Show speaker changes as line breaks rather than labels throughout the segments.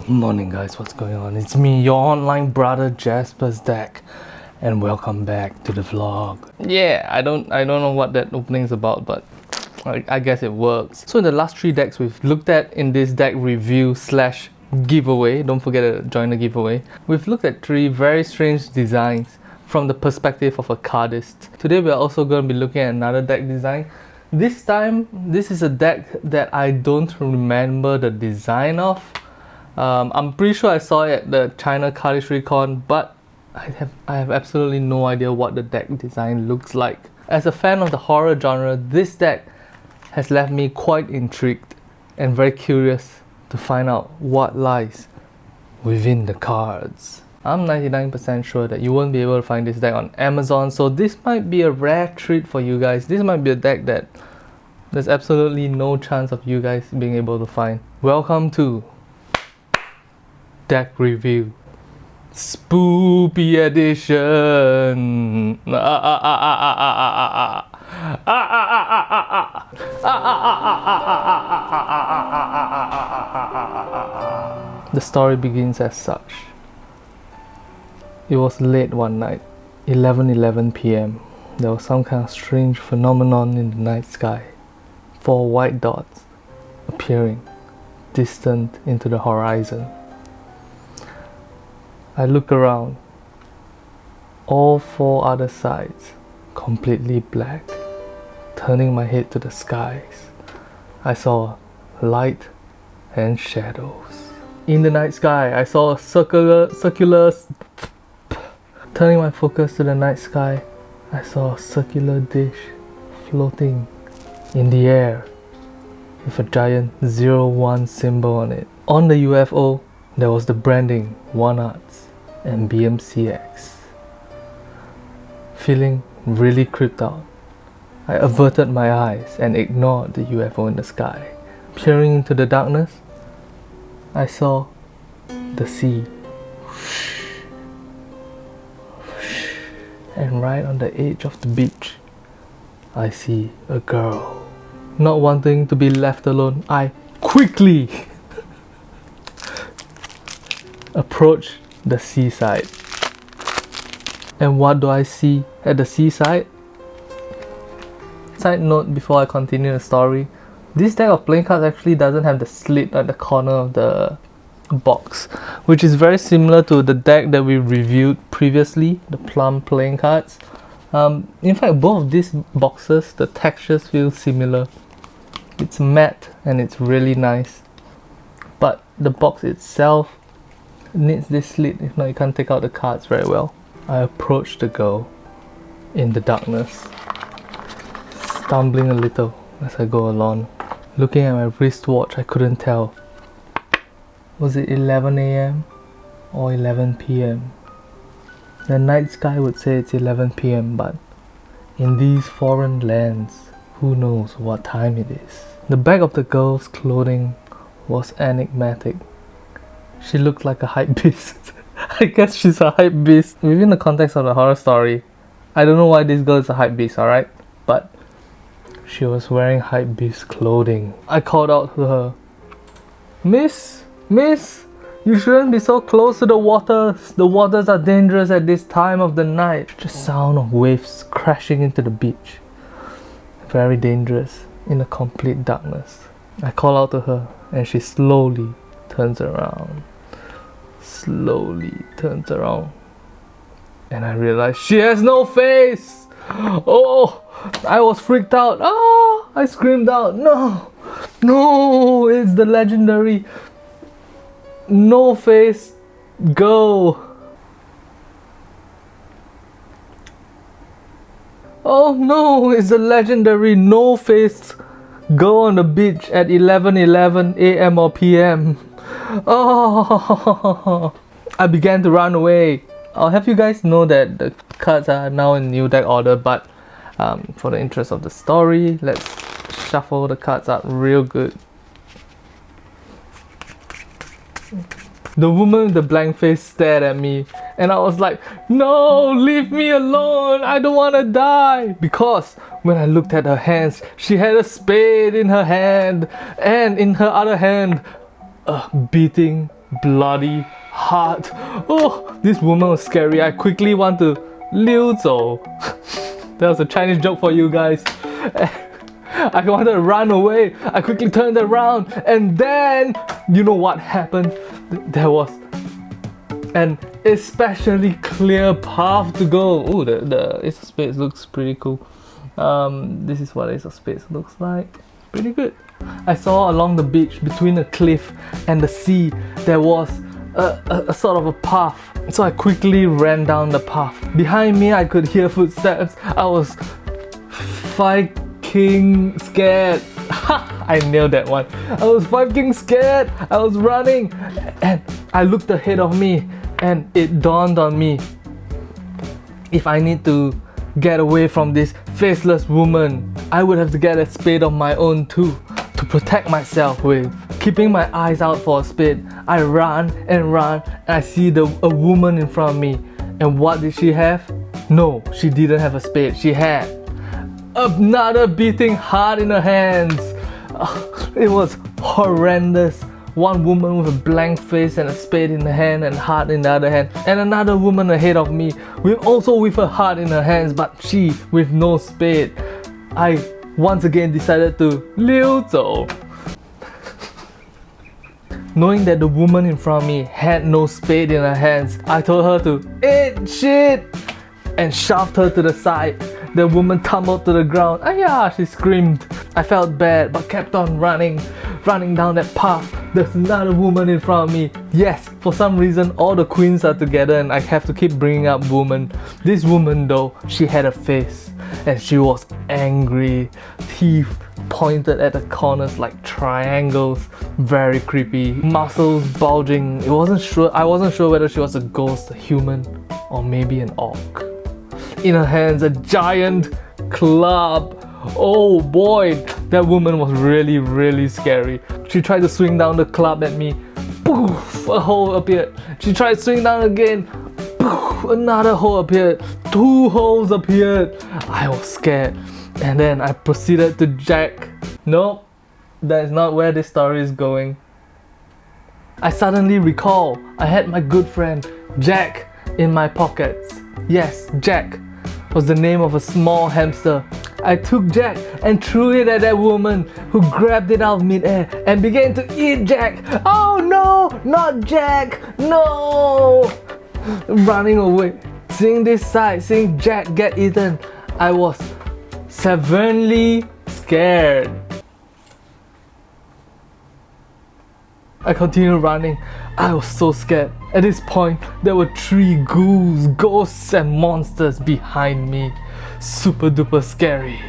Morning guys, what's going on? It's me, your online brother Jaspas deck, and welcome back to the vlog. Yeah, I don't know what that opening is about, but I guess it works. So in the last 3 decks we've looked at in this deck review slash giveaway, don't forget to join the giveaway, we've looked at 3 very strange designs from the perspective of a cardist. Today we're also going to be looking at another deck design. This time, this is a deck that I don't remember the design of. I'm pretty sure I saw it at the China Cardistry con, but I have absolutely no idea what the deck design looks like. As a fan of the horror genre, this deck has left me quite intrigued and very curious to find out what lies within the cards. I'm 99% sure that you won't be able to find this deck on Amazon, so this might be a rare treat for you guys. This might be a deck that there's absolutely no chance of you guys being able to find. Welcome to deck review, spoopy edition. The story begins as such. It was late one night, 11:11 p.m. There was some kind of strange phenomenon in the night sky. 4 white dots appearing distant into the horizon. I look around. All 4 other sides completely black. Turning my head to the skies, I saw light and shadows. In the night sky, I saw a circular. Turning my focus to the night sky, I saw a circular dish floating in the air with a giant 01 symbol on it. On the UFO, there was the branding One Arts and BMCX. Feeling really creeped out, I averted my eyes and ignored the UFO in the sky. Peering into the darkness, I saw the sea. And right on the edge of the beach, I see a girl. Not wanting to be left alone, I quickly approach the seaside. And what do I see at the seaside? Side note before I continue the story, this deck of playing cards actually doesn't have the slit at the corner of the box, which is very similar to the deck that we reviewed previously, the plum playing cards. In fact, both of these boxes, the textures feel similar. It's matte and it's really nice, but the box itself needs this slit, if not you can't take out the cards very well. I approached the girl in the darkness, stumbling a little as I go along. Looking at my wristwatch, I couldn't tell. Was it 11 a.m. or 11 p.m? The night sky would say it's 11 p.m, but in these foreign lands, who knows what time it is. The back of the girl's clothing was enigmatic. She looked like a hype beast. I guess she's a hype beast. Within the context of the horror story, I don't know why this girl is a hype beast, alright? But she was wearing hype beast clothing. I called out to her, Miss, you shouldn't be so close to the waters. The waters are dangerous at this time of the night. The sound of waves crashing into the beach. Very dangerous in the complete darkness. I call out to her and she slowly turns around. And I realized she has no face. Oh, I was freaked out. Ah, I screamed out, no, it's the legendary No Face girl. Oh no, it's the legendary No Face girl on the beach at 11:11 a.m. or p.m. Oh, I began to run away. I'll have you guys know that the cards are now in new deck order, but for the interest of the story, let's shuffle the cards up real good. The woman with the blank face stared at me and I was like, no, leave me alone, I don't want to die. Because when I looked at her hands, she had a spade in her hand and in her other hand, a beating bloody heart. Oh, this woman was scary. I quickly want to 溜走. That was a Chinese joke for you guys. I wanted to run away. I quickly turned around, and then you know what happened? There was an especially clear path to go. Oh, the Ace of Spades looks pretty cool. This is what Ace of Spades looks like. Pretty good. I saw along the beach between a cliff and the sea there was a sort of a path. So I quickly ran down the path. Behind me I could hear footsteps. I was fucking scared. I nailed that one. I was fucking scared. I was running and I looked ahead of me and it dawned on me, if I need to get away from this faceless woman, I would have to get a spade of my own too, to protect myself with. Keeping my eyes out for a spade, I ran and I see a woman in front of me. And what did she have? No, she didn't have a spade. She had another beating heart in her hands. It was horrendous. One woman with a blank face and a spade in her hand and heart in the other hand, and another woman ahead of me also with a heart in her hands, but she with no spade. I once again decided to 溜走. Knowing that the woman in front of me had no spade in her hands, I told her to eat shit and shoved her to the side. The woman tumbled to the ground. Ayah, she screamed. I felt bad but kept on running down that path. There's another woman in front of me. Yes, for some reason all the queens are together and I have to keep bringing up woman. This woman though, she had a face and she was angry. Teeth pointed at the corners like triangles. Very creepy. Muscles bulging. I wasn't sure whether she was a ghost, a human, or maybe an orc. In her hands, a giant club. Oh boy, that woman was really, really scary. She tried to swing down the club at me. Poof, a hole appeared. She tried to swing down again. Poof, another hole appeared. 2 holes appeared. I was scared. And then I proceeded to jack. Nope, that is not where this story is going. I suddenly recall I had my good friend Jack in my pockets. Yes, Jack was the name of a small hamster. I took Jack and threw it at that woman, who grabbed it out of midair and began to eat Jack. Oh no, not Jack, no! Running away, seeing this sight, seeing Jack get eaten, I was severely scared. I continued running. I was so scared. At this point, there were 3 ghouls, ghosts and monsters behind me. Super duper scary.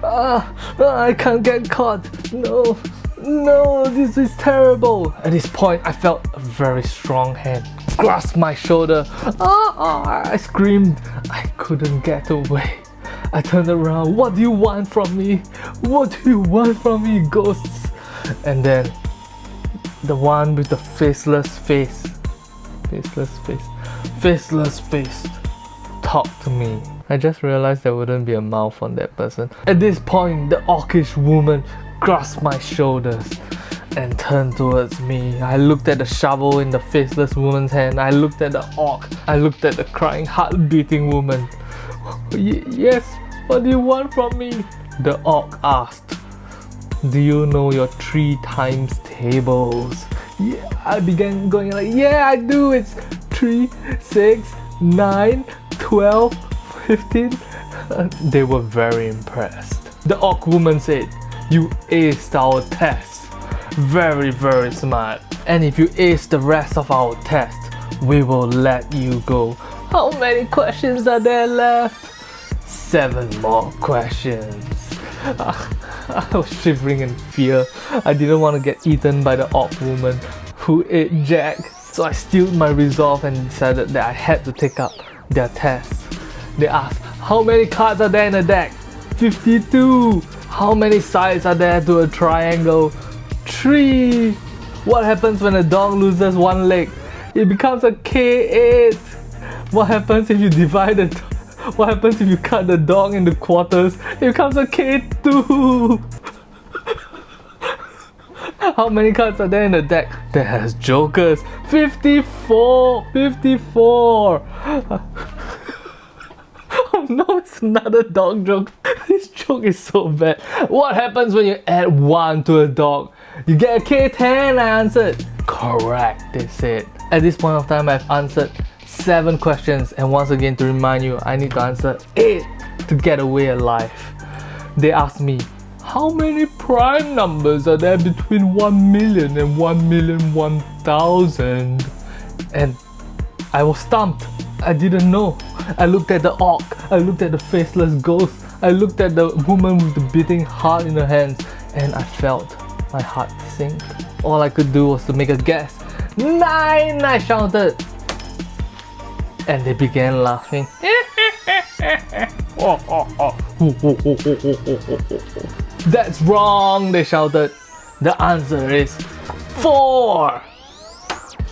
I can't get caught. No, this is terrible. At this point, I felt a very strong hand grasp my shoulder. I screamed. I couldn't get away. I turned around. What do you want from me? What do you want from me, ghosts? And then the one with the faceless face talked to me. I just realized there wouldn't be a mouth on that person. At this point, the orcish woman grasped my shoulders and turned towards me. I looked at the shovel in the faceless woman's hand. I looked at the orc. I looked at the crying, heart-beating woman. Yes, what do you want from me? The orc asked. Do you know your 3 times tables? Yeah, I began going like, yeah, I do. It's 3, 6, 9, 12, 15. They were very impressed. The orc woman said, you aced our test. Very, very smart. And if you ace the rest of our test, we will let you go. How many questions are there left? 7 more questions. I was shivering in fear. I didn't want to get eaten by the orc woman who ate Jack. So I steeled my resolve and decided that I had to take up their test. They asked, how many cards are there in a deck? 52. How many sides are there to a triangle? 3. What happens when a dog loses 1 leg? It becomes a K8. What happens if you divide it? What happens if you cut the dog into quarters? It becomes a K2. How many cards are there in the deck? There has jokers. 54! 54! Oh no, it's another dog joke. This joke is so bad. What happens when you add 1 to a dog? You get a K10, I answered. Correct, they said. At this point of time, I've answered 7 questions, and once again to remind you, I need to answer 8 to get away alive. They asked me, how many prime numbers are there between 1 million and 1,001,000? And I was stumped. I didn't know. I looked at the orc, I looked at the faceless ghost, I looked at the woman with the beating heart in her hands, and I felt my heart sink. All I could do was to make a guess. 9! I shouted. And they began laughing. That's wrong, they shouted. The answer is 4!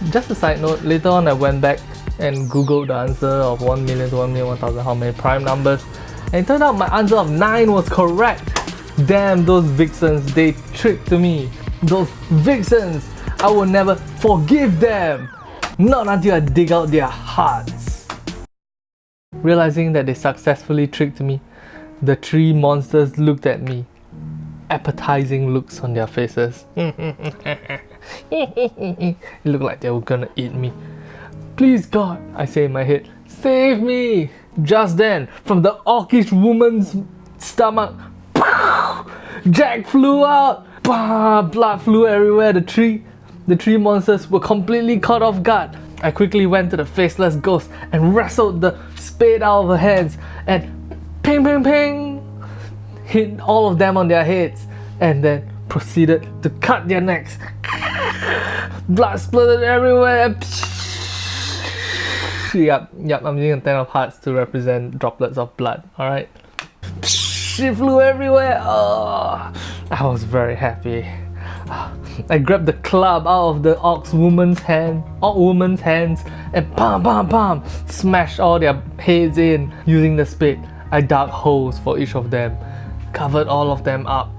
Just a side note, later on I went back and googled the answer of 1 million to 1,001,000, how many prime numbers, and it turned out my answer of 9 was correct. Damn those vixens, they tricked me. Those vixens, I will never forgive them. Not until I dig out their hearts. Realizing that they successfully tricked me, the 3 monsters looked at me. Appetizing looks on their faces. It looked like they were gonna eat me. Please God, I say in my head, save me! Just then, from the orcish woman's stomach, Jack flew out! Blood flew everywhere. The three monsters were completely caught off guard. I quickly went to the faceless ghost and wrestled the spade out of her hands and ping ping ping hit all of them on their heads, and then proceeded to cut their necks. Blood spluttered everywhere. Yep, I'm using a 10 of hearts to represent droplets of blood, alright? She flew everywhere. Oh, I was very happy. I grabbed the club out of the orc woman's hands and bam, smashed all their heads in. Using the spade, I dug holes for each of them, covered all of them up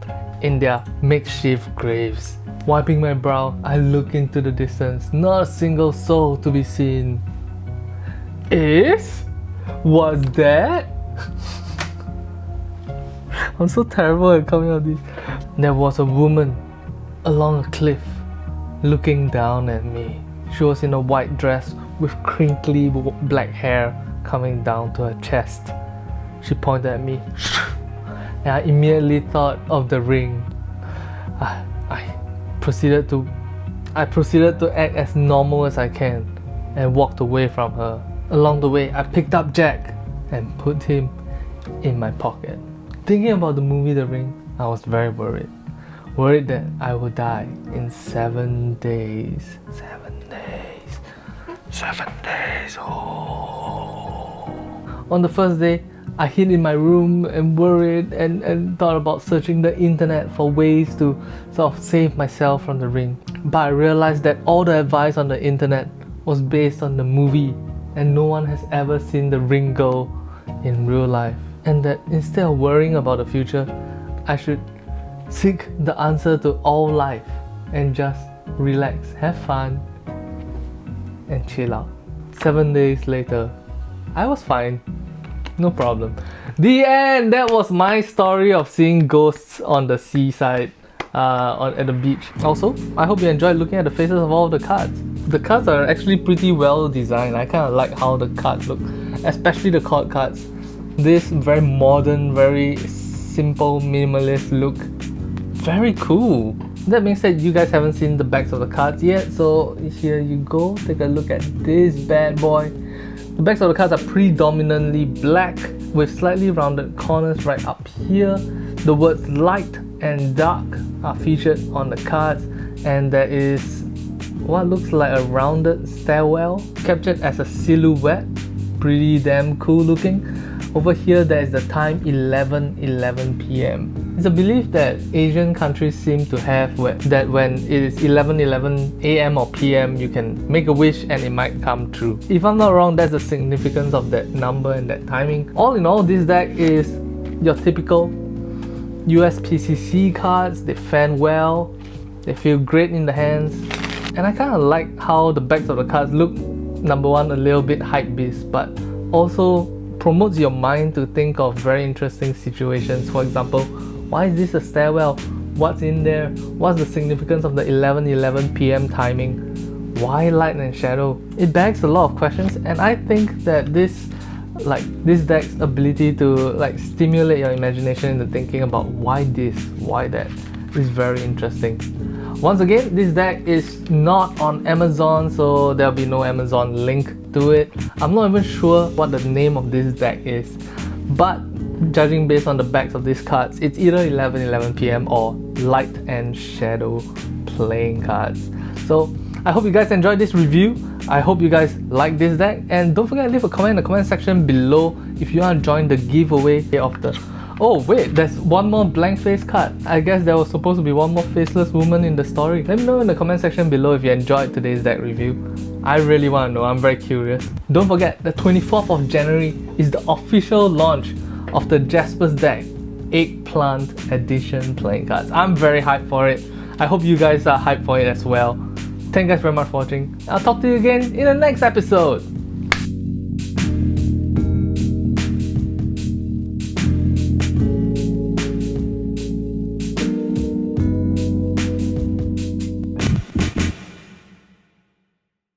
in their makeshift graves. Wiping my brow, I look into the distance. Not a single soul to be seen. Was that? I'm so terrible at coming out of this. There was a woman along a cliff looking down at me. She was in a white dress with crinkly black hair coming down to her chest. She pointed at me and I immediately thought of the ring. I proceeded to act as normal as I can and walked away from her. Along the way, I picked up Jack and put him in my pocket. Thinking about the movie The Ring, I was very worried. Worried that I would die in 7 days. 7 days. 7 days. Oh. On the first day, I hid in my room and worried and thought about searching the internet for ways to sort of save myself from the ring. But I realized that all the advice on the internet was based on the movie, and no one has ever seen the ring girl in real life. And that instead of worrying about the future, I should seek the answer to all life and just relax, have fun, and chill out. 7 days later, I was fine. No problem. The end! That was my story of seeing ghosts on the seaside, at the beach. Also, I hope you enjoyed looking at the faces of all the cards. The cards are actually pretty well designed. I kind of like how the cards look, especially the court cards. This very modern, very simple, minimalist look. Very cool. That being said, you guys haven't seen the backs of the cards yet, so here you go. Take a look at this bad boy. The backs of the cards are predominantly black with slightly rounded corners right up here. The words light and dark are featured on the cards, and there is what looks like a rounded stairwell captured as a silhouette. Pretty damn cool looking. Over here there is the time 11:11 p.m. It's a belief that Asian countries seem to have that when it is 11:11 a.m. or p.m. you can make a wish and it might come true. If I'm not wrong, that's the significance of that number and that timing. All in all, this deck is your typical USPCC cards. They fan well. They feel great in the hands. And I kind of like how the backs of the cards look, number one, a little bit hypebeast, but also promotes your mind to think of very interesting situations. For example, why is this a stairwell? What's in there? What's the significance of the 11:11 p.m. timing? Why light and shadow? It begs a lot of questions, and I think that this deck's ability to stimulate your imagination into thinking about why this, why that, is very interesting. Once again, this deck is not on Amazon, so there'll be no Amazon link to it. I'm not even sure what the name of this deck is, but judging based on the backs of these cards, it's either 11:11 p.m. or light and shadow playing cards. So I hope you guys enjoyed this review. I hope you guys like this deck, and don't forget to leave a comment in the comment section below if you want to join the giveaway of the... Oh wait, there's one more blank face card. I guess there was supposed to be one more faceless woman in the story. Let me know in the comment section below if you enjoyed today's deck review. I really want to know, I'm very curious. Don't forget, the 24th of January is the official launch of the Jaspas deck Eggplant Edition playing cards. I'm very hyped for it. I hope you guys are hyped for it as well. Thank you guys very much for watching. I'll talk to you again in the next episode.